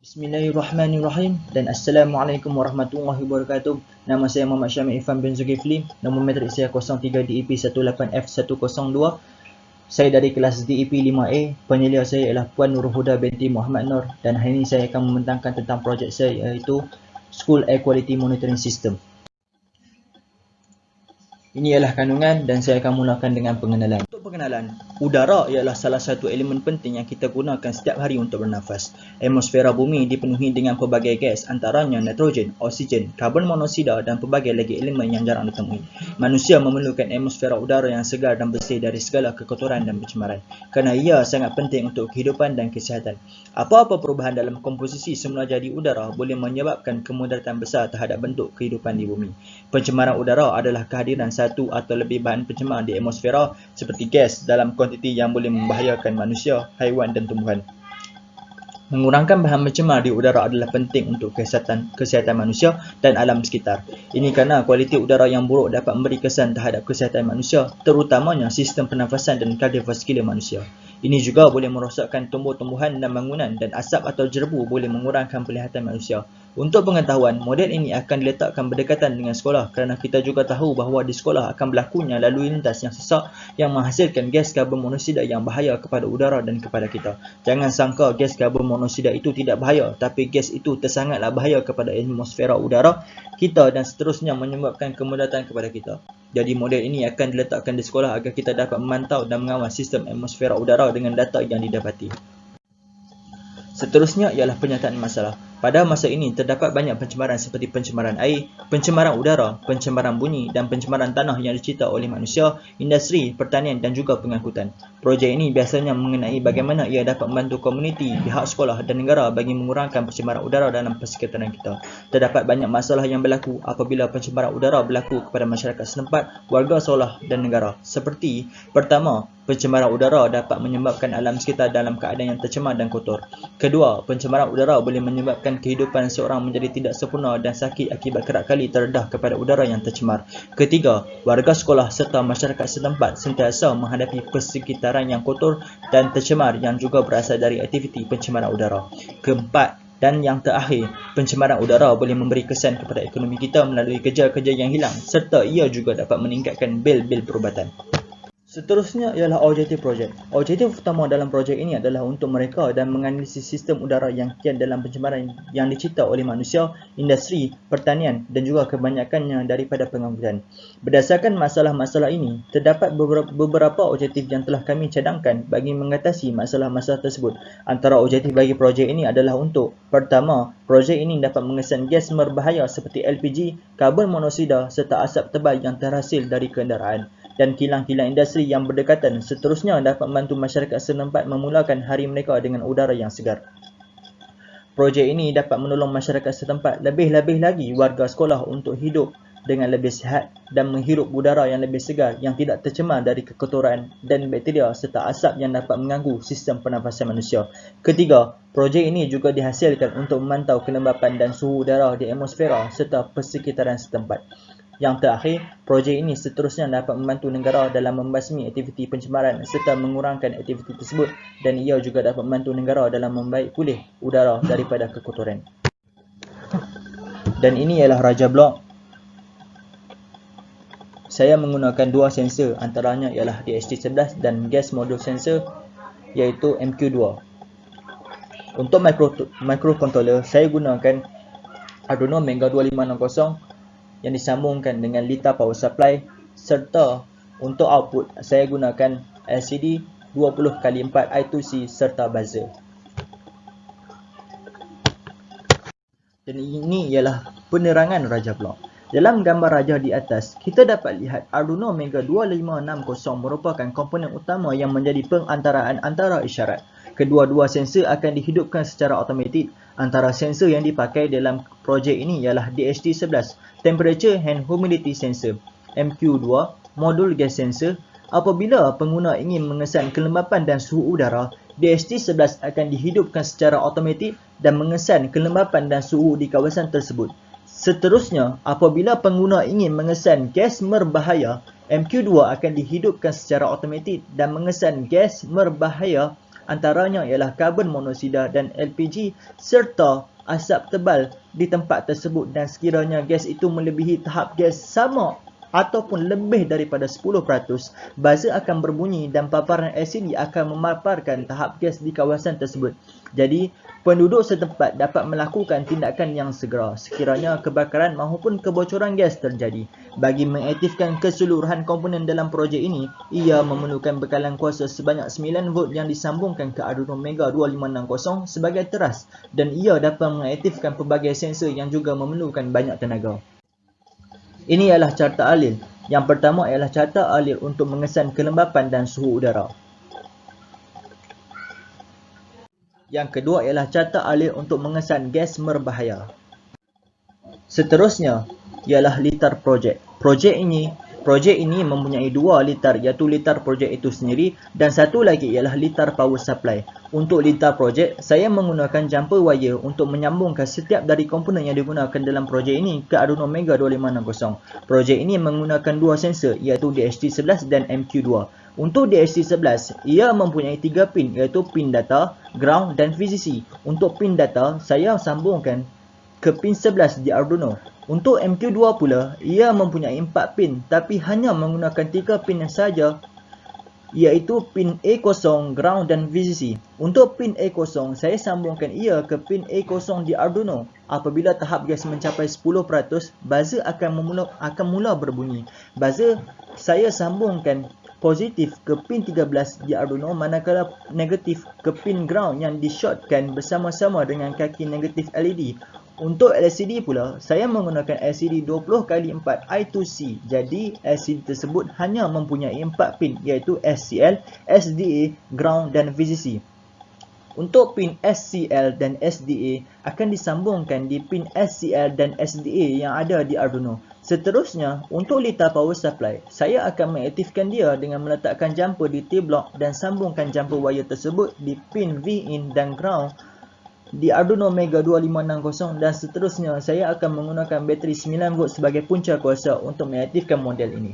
Bismillahirrahmanirrahim dan Assalamualaikum warahmatullahi wabarakatuh. Nama saya Muhammad Syamil Irfan bin Zulkifli. Nombor matrik saya 03 DEP 18F102. Saya dari kelas DEP 5A. Penyelia saya ialah Puan Nur Huda binti Muhammad Nur dan hari ini saya akan membentangkan tentang projek saya iaitu School Air Quality Monitoring System. Ini ialah kandungan dan saya akan mulakan dengan pengenalan. Untuk pengenalan, udara ialah salah satu elemen penting yang kita gunakan setiap hari untuk bernafas. Atmosfera bumi dipenuhi dengan pelbagai gas, antaranya nitrogen, oksigen, karbon monoksida dan pelbagai lagi elemen yang jarang ditemui. Manusia memerlukan atmosfera udara yang segar dan bersih dari segala kekotoran dan pencemaran, kerana ia sangat penting untuk kehidupan dan kesihatan. Apa-apa perubahan dalam komposisi semula jadi udara boleh menyebabkan kemudaratan besar terhadap bentuk kehidupan di bumi. Pencemaran udara adalah kehadiran satu atau lebih bahan pencemar di atmosfera seperti gas dalam kuantiti yang boleh membahayakan manusia, haiwan dan tumbuhan. Mengurangkan bahan pencemar di udara adalah penting untuk kesihatan manusia dan alam sekitar. Ini kerana kualiti udara yang buruk dapat memberi kesan terhadap kesihatan manusia, terutamanya sistem pernafasan dan kardiovaskular manusia. Ini juga boleh merosakkan tumbuh-tumbuhan dan bangunan dan asap atau jerebu boleh mengurangkan penglihatan manusia. Untuk pengetahuan, model ini akan diletakkan berdekatan dengan sekolah kerana kita juga tahu bahawa di sekolah akan berlakunya lalu lintas yang sesak yang menghasilkan gas karbon monoksida yang bahaya kepada udara dan kepada kita. Jangan sangka gas karbon monoksida itu tidak bahaya, tapi gas itu tersangatlah bahaya kepada atmosfera udara kita dan seterusnya menyebabkan kemudaratan kepada kita. Jadi model ini akan diletakkan di sekolah agar kita dapat memantau dan mengawal sistem atmosfera udara dengan data yang didapati. Seterusnya ialah penyataan masalah. Pada masa ini terdapat banyak pencemaran seperti pencemaran air, pencemaran udara, pencemaran bunyi dan pencemaran tanah yang dicipta oleh manusia, industri, pertanian dan juga pengangkutan. Projek ini biasanya mengenai bagaimana ia dapat membantu komuniti, pihak sekolah dan negara bagi mengurangkan pencemaran udara dalam persekitaran kita. Terdapat banyak masalah yang berlaku apabila pencemaran udara berlaku kepada masyarakat setempat, warga sekolah dan negara. Seperti, pertama, pencemaran udara dapat menyebabkan alam sekitar dalam keadaan yang tercemar dan kotor. Kedua, pencemaran udara boleh menyebabkan kehidupan seorang menjadi tidak sempurna dan sakit akibat kerap kali terdedah kepada udara yang tercemar. Ketiga, warga sekolah serta masyarakat setempat sentiasa menghadapi persekitaran yang kotor dan tercemar yang juga berasal dari aktiviti pencemaran udara. Keempat, dan yang terakhir, pencemaran udara boleh memberi kesan kepada ekonomi kita melalui kerja-kerja yang hilang serta ia juga dapat meningkatkan bil-bil perubatan. Seterusnya ialah objektif projek. Objektif utama dalam projek ini adalah untuk mereka dan menganalisis sistem udara yang kian dalam pencemaran yang dicipta oleh manusia, industri, pertanian dan juga kebanyakannya daripada pengangkutan. Berdasarkan masalah-masalah ini, terdapat beberapa objektif yang telah kami cadangkan bagi mengatasi masalah-masalah tersebut. Antara objektif bagi projek ini adalah untuk: pertama, projek ini dapat mengesan gas berbahaya seperti LPG, karbon monoksida serta asap tebal yang terhasil dari kenderaan dan kilang-kilang industri yang berdekatan. Seterusnya dapat membantu masyarakat setempat memulakan hari mereka dengan udara yang segar. Projek ini dapat menolong masyarakat setempat, lebih-lebih lagi warga sekolah untuk hidup dengan lebih sihat dan menghirup udara yang lebih segar yang tidak tercemar dari kekotoran dan bakteria serta asap yang dapat mengganggu sistem pernafasan manusia. Ketiga, projek ini juga dihasilkan untuk memantau kelembapan dan suhu udara di atmosfera serta persekitaran setempat. Yang terakhir, projek ini seterusnya dapat membantu negara dalam membasmi aktiviti pencemaran serta mengurangkan aktiviti tersebut dan ia juga dapat membantu negara dalam membaik pulih udara daripada kekotoran. Dan ini ialah raja blok. Saya menggunakan dua sensor, antaranya ialah DHT11 dan gas module sensor iaitu MQ2. Untuk microcontroller, saya gunakan Arduino Mega 2560 yang disambungkan dengan Lita power supply serta untuk output saya gunakan LCD 20x4 I2C serta buzzer. Dan ini ialah penerangan raja blok. Dalam gambar raja di atas, kita dapat lihat Arduino Mega 2560 merupakan komponen utama yang menjadi pengantaraan antara isyarat. Kedua-dua sensor akan dihidupkan secara automatik. Antara sensor yang dipakai dalam projek ini ialah DHT11, Temperature and Humidity Sensor, MQ2, Modul Gas Sensor. Apabila pengguna ingin mengesan kelembapan dan suhu udara, DHT11 akan dihidupkan secara automatik dan mengesan kelembapan dan suhu di kawasan tersebut. Seterusnya, apabila pengguna ingin mengesan gas berbahaya, MQ2 akan dihidupkan secara automatik dan mengesan gas berbahaya antaranya ialah karbon monoksida dan LPG serta asap tebal di tempat tersebut, dan sekiranya gas itu melebihi tahap gas sama ataupun lebih daripada 10%, buzzer akan berbunyi dan paparan LCD akan memaparkan tahap gas di kawasan tersebut. Jadi, penduduk setempat dapat melakukan tindakan yang segera sekiranya kebakaran maupun kebocoran gas terjadi. Bagi mengaktifkan keseluruhan komponen dalam projek ini, ia memerlukan bekalan kuasa sebanyak 9 volt yang disambungkan ke Arduino Mega 2560 sebagai teras, dan ia dapat mengaktifkan pelbagai sensor yang juga memerlukan banyak tenaga. Ini ialah carta alir. Yang pertama ialah carta alir untuk mengesan kelembapan dan suhu udara. Yang kedua ialah carta alir untuk mengesan gas berbahaya. Seterusnya ialah litar projek. Projek ini mempunyai dua litar, iaitu litar projek itu sendiri dan satu lagi ialah litar power supply. Untuk litar projek, saya menggunakan jumper wire untuk menyambungkan setiap dari komponen yang digunakan dalam projek ini ke Arduino Mega 2560. Projek ini menggunakan dua sensor, iaitu DHT11 dan MQ2. Untuk DHT11, ia mempunyai 3 pin, iaitu pin data, ground dan VCC. Untuk pin data, saya sambungkan ke pin 11 di Arduino. Untuk MQ2 pula, ia mempunyai 4 pin tapi hanya menggunakan 3 pin saja, iaitu pin A0, ground dan VCC. Untuk pin A0, saya sambungkan ia ke pin A0 di Arduino. Apabila tahap gas mencapai 10%, buzzer akan mula berbunyi. Buzzer saya sambungkan positif ke pin 13 di Arduino, manakala negatif ke pin ground yang di-shortkan bersama-sama dengan kaki negatif LED. Untuk LCD pula, saya menggunakan LCD 20x4 I2C. Jadi, LCD tersebut hanya mempunyai 4 pin, iaitu SCL, SDA, ground dan VCC. Untuk pin SCL dan SDA akan disambungkan di pin SCL dan SDA yang ada di Arduino. Seterusnya, untuk litar power supply, saya akan mengaktifkan dia dengan meletakkan jumper di T-block dan sambungkan jumper wire tersebut di pin V-in dan ground di Arduino Mega 2560, dan seterusnya saya akan menggunakan bateri 9 volt sebagai punca kuasa untuk mengaktifkan model ini.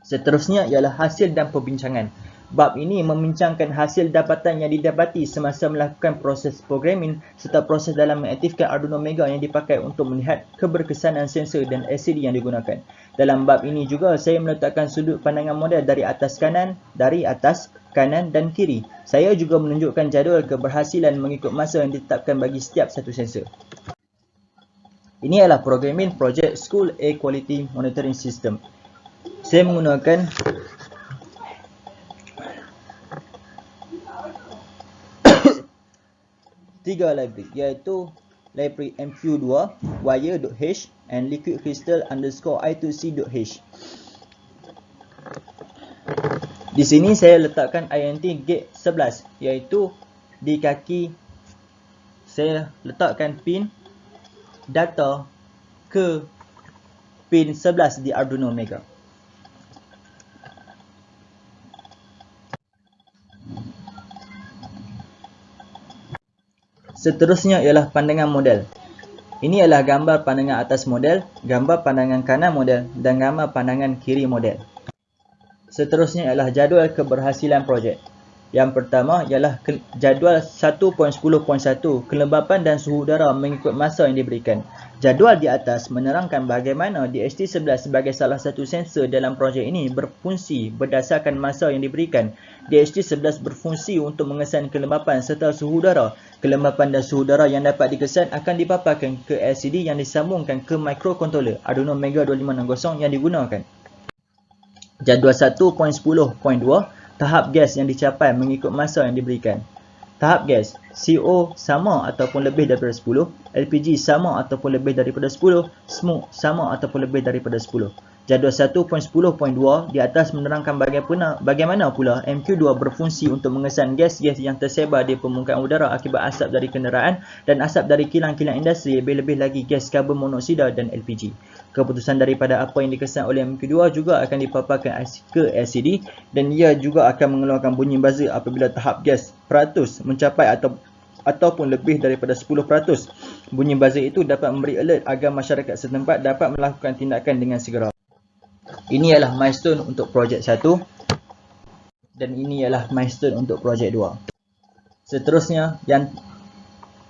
Seterusnya ialah hasil dan perbincangan. Bab ini membincangkan hasil dapatan yang didapati semasa melakukan proses programming serta proses dalam mengaktifkan Arduino Mega yang dipakai untuk melihat keberkesanan sensor dan LCD yang digunakan. Dalam bab ini juga saya meletakkan sudut pandangan model dari atas kanan dan kiri. Saya juga menunjukkan jadual keberhasilan mengikut masa yang ditetapkan bagi setiap satu sensor. Ini adalah programming project School Air Quality Monitoring System. Saya menggunakan tiga library, iaitu library MQ2, wire.h and liquid crystal _I2C.h. Di sini saya letakkan INT gate 11, iaitu di kaki saya letakkan pin data ke pin 11 di Arduino Mega. Seterusnya ialah pandangan model. Ini adalah gambar pandangan atas model, gambar pandangan kanan model dan gambar pandangan kiri model. Seterusnya ialah jadual keberhasilan projek. Yang pertama ialah jadual 1.10.1, kelembapan dan suhu udara mengikut masa yang diberikan. Jadual di atas menerangkan bagaimana DHT11 sebagai salah satu sensor dalam projek ini berfungsi berdasarkan masa yang diberikan. DHT11 berfungsi untuk mengesan kelembapan serta suhu udara. Kelembapan dan suhu udara yang dapat dikesan akan dipaparkan ke LCD yang disambungkan ke microcontroller Arduino Mega 2560 yang digunakan. Jadual 1.10.2, tahap gas yang dicapai mengikut masa yang diberikan. Tahap gas, CO sama ataupun lebih daripada 10, LPG sama ataupun lebih daripada 10, smoke sama ataupun lebih daripada 10. Jadual 1.10.2 di atas menerangkan bagaimana pula MQ2 berfungsi untuk mengesan gas-gas yang tersebar di permukaan udara akibat asap dari kenderaan dan asap dari kilang-kilang industri, lebih-lebih lagi gas karbon monoksida dan LPG. Keputusan daripada apa yang dikesan oleh MQ2 juga akan dipaparkan ke LCD dan ia juga akan mengeluarkan bunyi buzzer apabila tahap gas peratus mencapai ataupun lebih daripada 10%. Bunyi buzzer itu dapat memberi alert agar masyarakat setempat dapat melakukan tindakan dengan segera. Ini adalah milestone untuk projek 1. dan ini ialah milestone untuk projek 2. Seterusnya, yang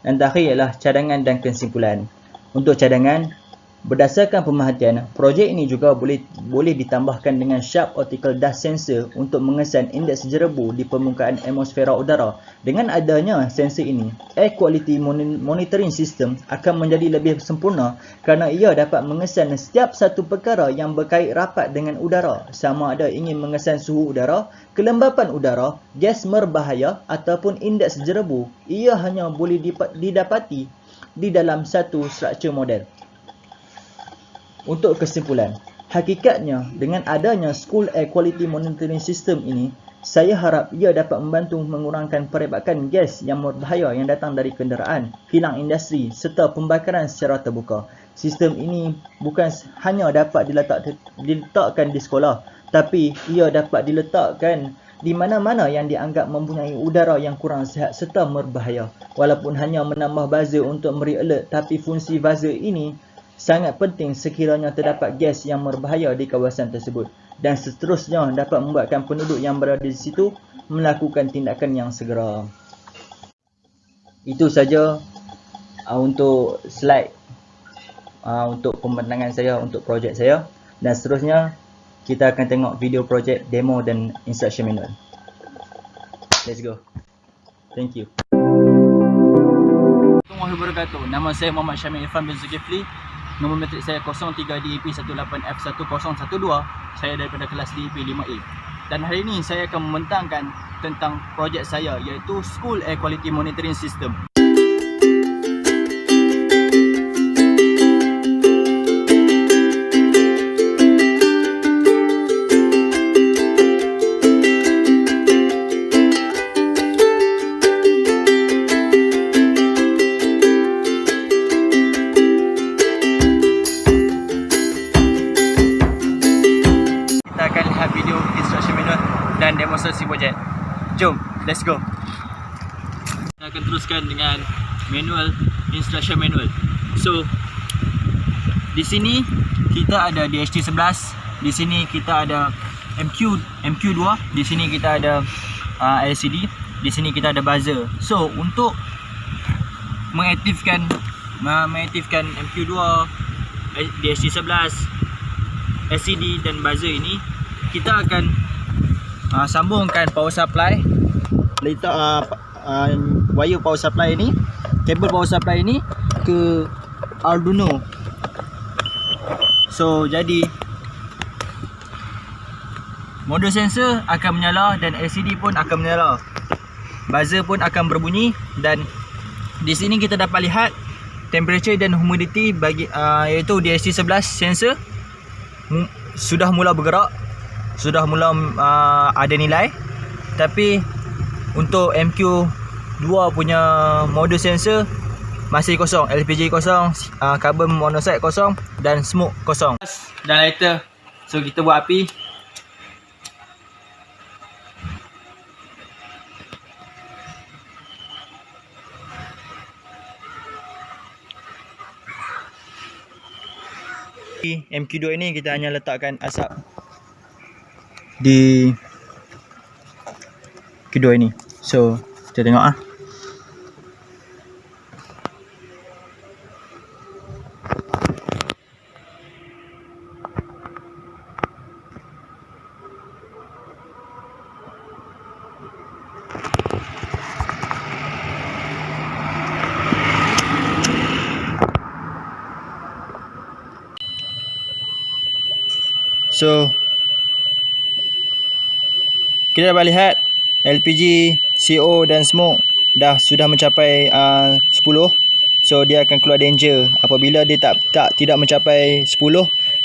terakhir ialah cadangan dan kesimpulan. Untuk cadangan, berdasarkan pemerhatian, projek ini juga boleh ditambahkan dengan Sharp Optical Dust Sensor untuk mengesan indeks jerebu di permukaan atmosfera udara. Dengan adanya sensor ini, Air Quality Monitoring System akan menjadi lebih sempurna kerana ia dapat mengesan setiap satu perkara yang berkait rapat dengan udara, sama ada ingin mengesan suhu udara, kelembapan udara, gas berbahaya ataupun indeks jerebu. Ia hanya boleh didapati di dalam satu struktur model. Untuk kesimpulan, hakikatnya dengan adanya School Air Quality Monitoring System ini, saya harap ia dapat membantu mengurangkan perebakan gas yang berbahaya yang datang dari kenderaan, kilang industri serta pembakaran secara terbuka. Sistem ini bukan hanya dapat diletakkan di sekolah, tapi ia dapat diletakkan di mana-mana yang dianggap mempunyai udara yang kurang sihat serta berbahaya. Walaupun hanya menambah buzzer untuk memberi alert, tapi fungsi buzzer ini sangat penting sekiranya terdapat gas yang berbahaya di kawasan tersebut, dan seterusnya dapat membuatkan penduduk yang berada di situ melakukan tindakan yang segera. Itu saja untuk slide untuk pembentangan saya untuk projek saya, dan seterusnya kita akan tengok video projek demo dan instruction manual. Let's go. Thank you. Assalamualaikum warahmatullahi wabarakatuh. Nama saya Muhammad Syamil Irfan bin Zulkifli. Nombor matrik saya 03DEP18F18012. Saya daripada kelas DEP 5A. Dan hari ini saya akan membentangkan tentang projek saya, iaitu School Air Quality Monitoring System. Video instruction manual dan demonstrasi projek. Jom, let's go. Kita akan teruskan dengan manual, instruction manual. So, di sini kita ada DHT11, di sini kita ada MQ2, di sini kita ada LCD, di sini kita ada buzzer. So, untuk mengaktifkan MQ2, DHT11, LCD dan buzzer ini, kita akan sambungkan power supply, letak wire power supply ini, kabel power supply ini ke Arduino. So jadi modul sensor akan menyala dan LCD pun akan menyala, buzzer pun akan berbunyi, dan di sini kita dapat lihat temperature dan humidity bagi iaitu DHT11 sensor sudah mula bergerak, sudah mula ada nilai. Tapi untuk MQ2 punya modul sensor masih kosong, LPG kosong, carbon monoxide kosong dan smoke kosong. Dan lighter. So kita buat api. MQ2 ini kita hanya letakkan asap di kedua ini. So kita tengok So kita dapat lihat LPG, CO dan smoke sudah mencapai 10. So dia akan keluar danger. Apabila dia tidak mencapai 10,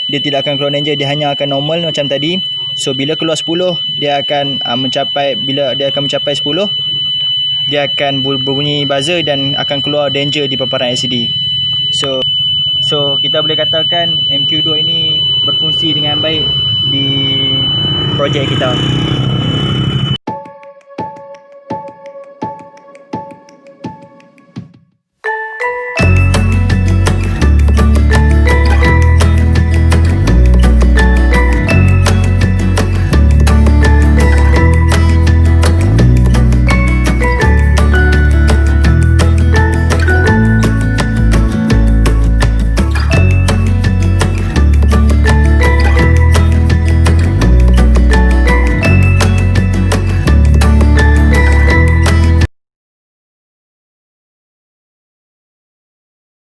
dia tidak akan keluar danger, dia hanya akan normal macam tadi. So bila keluar 10, dia akan mencapai 10, dia akan berbunyi buzzer dan akan keluar danger di paparan LCD. So kita boleh katakan MQ2 ini berfungsi dengan baik di projek kita.